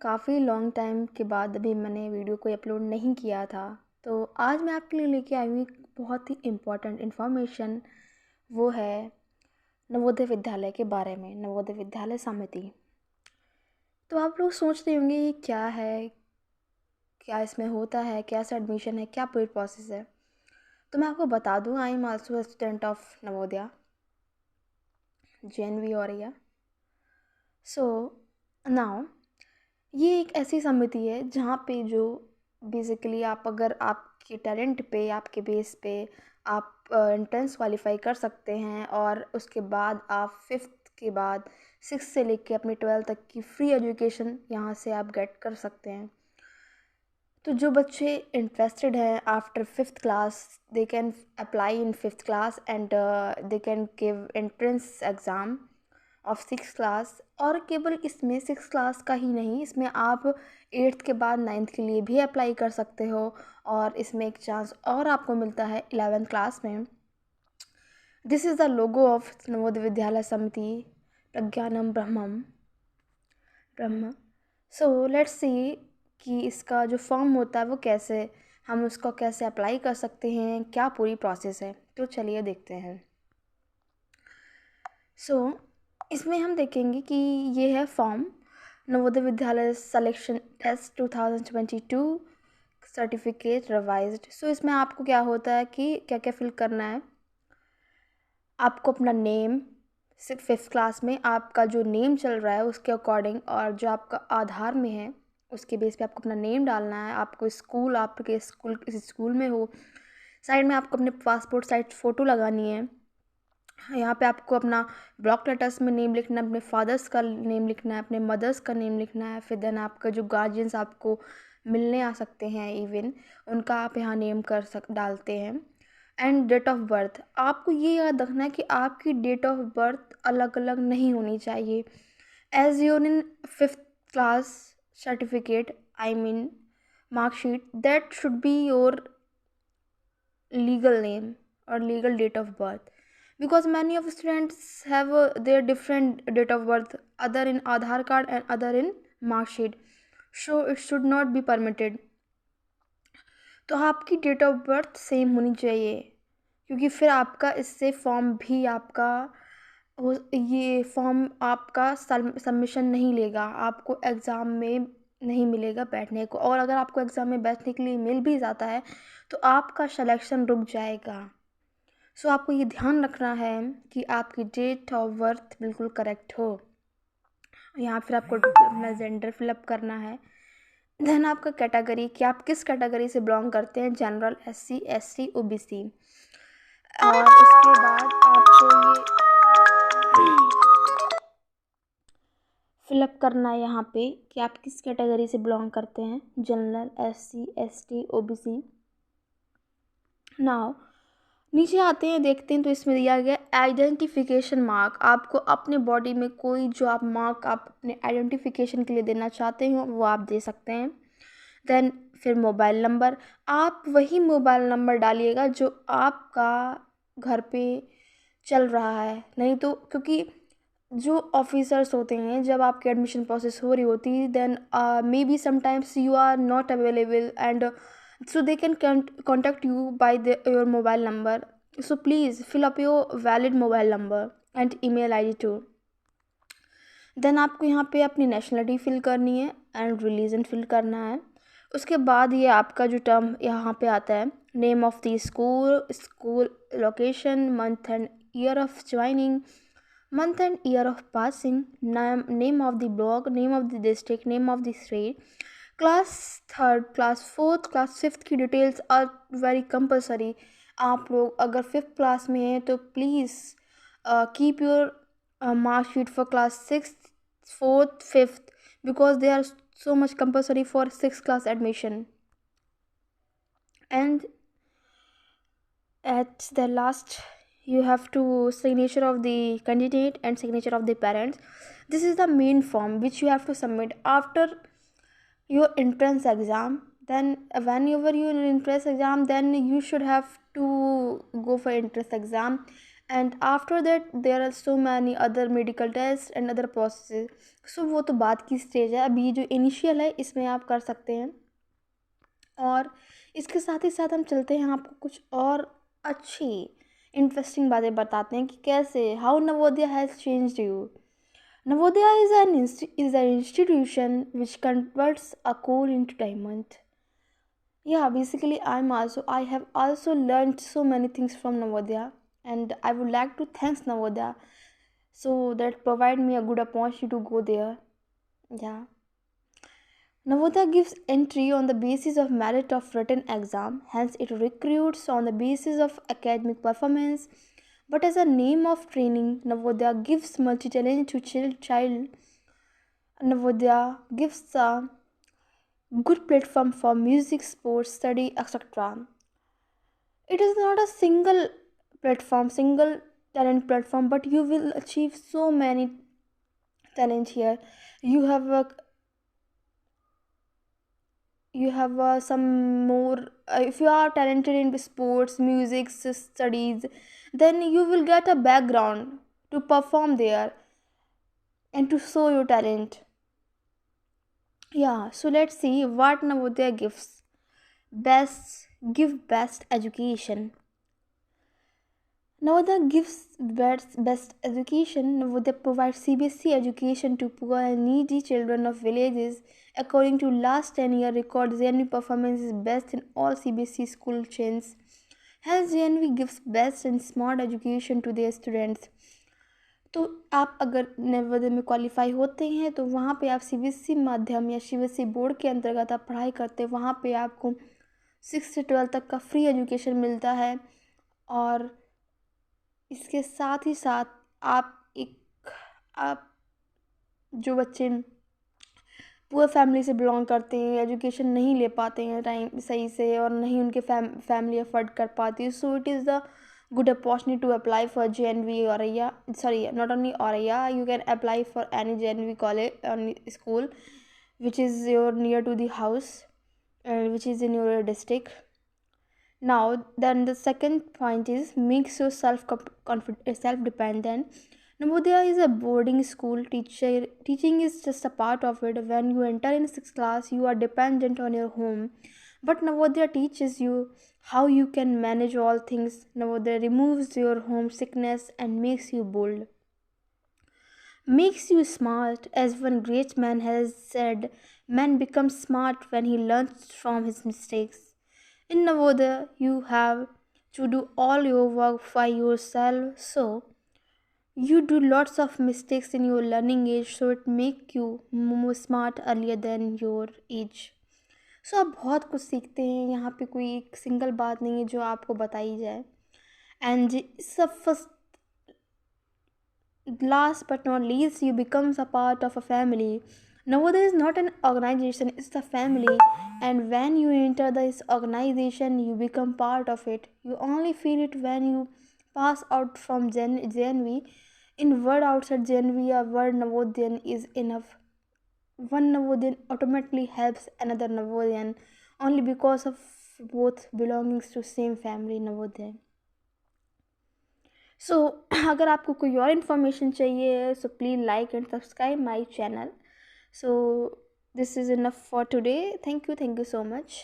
काफ़ी long time के बाद अभी मैंने वीडियो कोई अपलोड नहीं किया था। तो आज मैं आपके लिए लेके आई हूँ एक बहुत ही इम्पोर्टेंट इन्फॉर्मेशन। वो है नवोदय विद्यालय के बारे में, नवोदय विद्यालय समिति। तो आप लोग सोचते होंगे ये क्या है, क्या इसमें होता है, कैसा एडमिशन है, क्या पूरी प्रोसेस है। तो मैं आपको बता दूँ, I am also student of Navodaya JNV Auraiya. So now ये एक ऐसी समिति है जहाँ पे जो बेसिकली आप अगर आपके टैलेंट पे, आपके बेस पे आप एंट्रेंस क्वालिफाई कर सकते हैं और उसके बाद आप फिफ्थ के बाद सिक्स से लेके अपने 12th तक की फ्री एजुकेशन यहाँ से आप गेट कर सकते हैं। तो जो बच्चे इंटरेस्टेड हैं after fifth class, they can apply in fifth class and they can give entrance exam of six class. और केवल इसमें सिक्स क्लास का ही नहीं, इसमें आप एट्थ के बाद नाइन्थ के लिए भी अप्लाई कर सकते हो और इसमें एक चांस और आपको मिलता है 11th क्लास में। This is the logo of Navodaya Vidyalaya समिति, प्रज्ञानम ब्रह्म। सो लेट्स सी कि इसका जो फॉर्म होता है वो कैसे, हम उसको कैसे अप्लाई कर सकते हैं, क्या पूरी प्रोसेस है। तो चलिए देखते हैं। सो इसमें हम देखेंगे कि ये है form Navodaya Vidyalaya selection test 2022 certificate revised. सो इसमें आपको क्या होता है कि क्या क्या फिल करना है। आपको अपना नेम, फिफ्थ क्लास में आपका जो नेम चल रहा है उसके अकॉर्डिंग, और जो आपका आधार में है उसके बेस पे आपको अपना नेम डालना है। आपको स्कूल, आपके स्कूल किसी स्कूल में हो, साइड में आपको अपने पासपोर्ट साइज फ़ोटो लगानी है। यहाँ पे आपको अपना ब्लॉक लेटर्स में नेम लिखना है, अपने फादर्स का नेम लिखना है, अपने मदर्स का नेम लिखना है। फिर देन आपका जो गार्जियंस आपको मिलने आ सकते हैं इवन, उनका आप यहाँ नेम डालते हैं। एंड डेट ऑफ बर्थ, आपको ये याद रखना है कि आपकी डेट ऑफ बर्थ अलग अलग नहीं होनी चाहिए। As you're in fifth class certificate, I mean marksheet, that should be your legal name or legal date of birth, because many of students have their different date of birth, other in Aadhaar card and other in mark sheet, so it should not be permitted। तो आपकी date of birth same होनी चाहिए, क्योंकि फिर आपका इससे form भी आपका ये फॉर्म आपका सबमिशन नहीं लेगा, आपको एग्ज़ाम में नहीं मिलेगा बैठने को। और अगर आपको एग्ज़ाम में बैठने के लिए मिल भी जाता है तो आपका सिलेक्शन रुक जाएगा। सो आपको ये ध्यान रखना है कि आपकी डेट ऑफ बर्थ बिल्कुल करेक्ट हो। यहाँ फिर आपको अपना जेंडर फिलअप करना है। देन आपका कैटेगरी, कि आप किस कैटेगरी से बिलोंग करते हैं, जनरल, SC ST OBC। और उसके बाद आपको ये फिलअप करना है यहाँ पे कि आप किस कैटेगरी से बिलोंग करते हैं, general, SC ST OBC। Now नीचे आते हैं, देखते हैं तो इसमें दिया गया आइडेंटिफिकेशन मार्क। आपको अपने बॉडी में कोई जो आप मार्क आप अपने आइडेंटिफिकेशन के लिए देना चाहते हो वो आप दे सकते हैं। देन फिर मोबाइल नंबर, आप वही मोबाइल नंबर डालिएगा जो आपका घर पे चल रहा है। नहीं तो क्योंकि जो ऑफिसर्स होते हैं, जब आपकी एडमिशन प्रोसेस हो रही होती है, then maybe sometimes you are not available and so they can contact you by your mobile number. So please fill up your valid mobile number and email ID too. Then आपको यहाँ पे अपनी nationality fill करनी है and religion fill करना है। उसके बाद ये आपका जो टर्म यहाँ पे आता है, name of the school, school location, month and year of joining, month and year of passing, name of the block, name of the district, name of the state, class third, class fourth, class fifth की details are very compulsory. आप लोग अगर fifth class में हैं तो please keep your marksheet for class six, fourth, fifth, because they are so much compulsory for 6th class admission। And at the last you have to signature of the candidate and signature of the parents. This is the main form which you have to submit after your entrance exam. Then whenever you entrance exam, then you should have to go for entrance exam and after that there are so many other medical tests and other processes. So वो तो बाद की stage है, अभी जो initial है इसमें आप कर सकते हैं। और इसके साथ ही साथ हम चलते हैं आपको कुछ और अच्छी इंटरेस्टिंग बातें बताते हैं कि कैसे how Navodaya has changed you. Navodaya is an institution which converts a coal into diamond. Yeah, basically I have also learned so many things from Navodaya, and I would like to thank Navodaya so that provide me a good opportunity to go there. Yeah. Navodaya gives entry on the basis of merit of written exam, hence it recruits on the basis of academic performance. But as a name of training, Navodaya gives multi-talent to child. Navodaya gives a good platform for music, sports, study, etc. It is not a single talent platform, but you will achieve so many talent here. You have a some more if you are talented in sports, music, studies, then you will get a background to perform there and to show your talent. Yeah, so let's see what Navodaya gives. Best education. Navodaya gives best education. Navodaya provides CBSE education to poor and needy children of villages. According to last 10-year record, JNV performance is best in all CBSE school chains. Hence, JNV gives best and smart education to their students. तो आप अगर नवोदय में qualify होते हैं तो वहाँ पे आप CBSE माध्यम या CBSE बोर्ड के अंतर्गत आप पढ़ाई करते हैं, वहाँ पे आपको 6 से 12 तक का फ्री एजुकेशन मिलता है। और इसके साथ ही साथ आप जो बच्चे पुअर फैमिली से बिलोंग करते हैं, एजुकेशन नहीं ले पाते हैं टाइम सही से और नहीं उनके फैमिली अफोर्ड कर पाती है, so it is the good opportunity to apply for JNV Auraiya. Sorry, not only Auraiya, you can apply for any JNV college school which is your near to the house, which is in your district. Now then the second point is makes you self-dependent. Navodaya is a boarding school. Teaching is just a part of it. When you enter in 6th class, you are dependent on your home. But Navodaya teaches you how you can manage all things. Navodaya removes your homesickness and makes you bold. Makes you smart, as one great man has said, man becomes smart when he learns from his mistakes. In Navodaya, you have to do all your work by yourself, so you do lots of mistakes in your learning age, so it make you more smart earlier than your age. सो आप बहुत कुछ सीखते हैं, यहाँ पे कोई एक single बात नहीं है जो आपको बताई जाए। एंड सब first last but not least, you becomes a part of a family. Navodaya is not an organization, it's a family, and when you enter this organization you become part of it. You only feel it when you pass out from JNV. In word outside JNV, a word Navodian is enough. One Navodian automatically helps another Navodian only because of both belongings to same family Navodaya. सो अगर आपको कोई और information चाहिए so please like and subscribe my channel. So this is enough for today. Thank you so much.